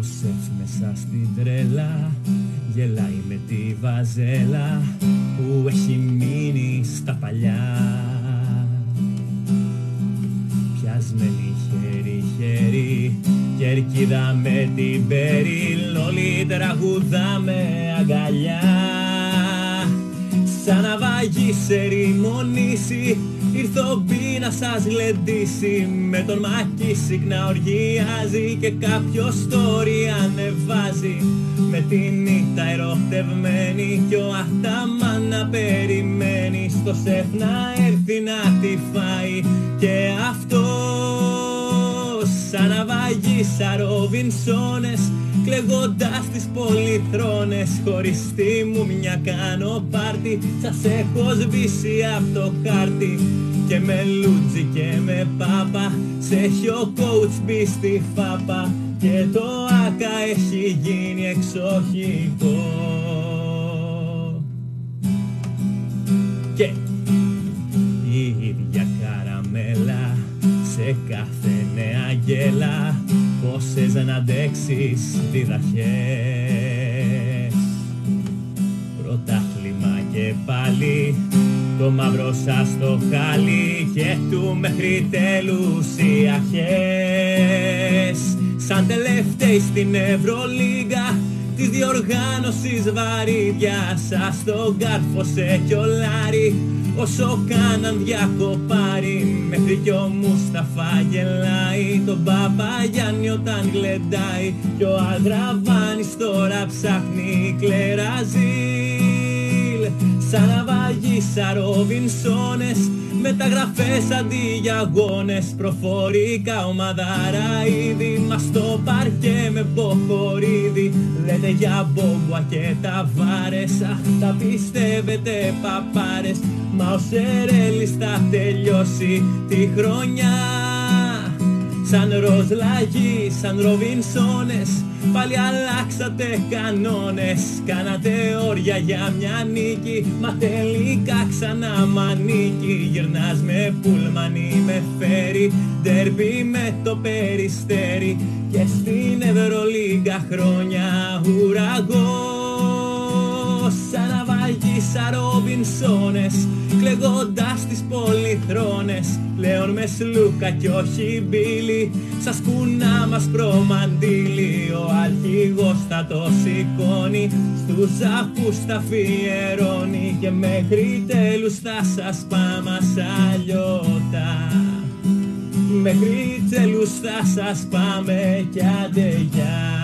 σεφ μέσα στην τρέλα γελάει με τη βαζέλα που έχει μείνει στα παλιά. Πιασμένη χέρι-χέρι, κερκίδα με την Περίλ, όλοι τραγουδάμε αγκαλιά. Σαν ναυαγή σε ρημονήσει, ήρθε ο μπι να σας γλεντήσει. Με τον Μάκη συχνά οργιάζει και κάποιος story ανεβάζει. Με την ήττα ερωτευμένη κι ο Αχταμάν να περιμένει στο σεφ να έρθει να τη φάει. Και αυτός σαν ναυαγή σαν Ροβινσόνες, κλαιγόντας τις πολυθρόνες. Χωριστή μου μια κάνω πάρτι, σας έχω σβήσει απ' το χάρτη. Και με Λούτζι και με Πάπα σε έχει ο coach μπει στη φάπα. Και το άκα έχει γίνει εξοχικό. Και η ίδια καραμέλα σε κάθε νέα γκέλα, πόσες να αντέξεις διδαχές. Πρωτάθλημα και πάλι το μαύρο σας το χάλι και του μέχρι τέλους οι αρχές. Σαν τελευταίοι στην Ευρωλίγκα της διοργάνωσης βαρύδια, σας τον κάρφωσε κι ο Λάρη όσο κάναν διακοπάρι. Μέχρι κι ο Μουσταφά γελάει τον Παπαγιάννη όταν γλεντάει. Κι ο Αλγραβάνης τώρα ψάχνει κλεραζίλ. Σαν ναυαγή σαν Ροβινσόνες, μεταγραφές αντί για αγώνες. Προφορικά ομαδάρα ήδη, μας το παρκέ με μποχορίδι. Λέτε για Μπόγκουα και Ταβάρες, αχ τα πιστεύετε παπάρες. Μα ο Σερέλης θα τελειώσει τη χρονιά. Σαν Ροζλαγί, σαν Ροβινσόνες, πάλι αλλάξατε κανόνες. Κάνατε όρια για μια νίκη, μα τελικά ξανά μανίκη. Γυρνάς με πουλμανί, με φέρι, ντέρμπι με το Περιστέρι. Και στην Ευρωλίγκα χρόνια ουραγός. Σαν ναυαγή σαν Ροβινσόνες, κλαιγόντας τις πολυθρόνες. Πλέον με Σλούκα κι όχι Μπίλι, σας κουνά μας προμαντήλι. Ο αρχηγός θα το σηκώνει, στους αφούς θα αφιερώνει. Και μέχρι τέλους θα σας πάμε σαλιώτα. Μέχρι τέλους θα σας πάμε κι άντε γεια.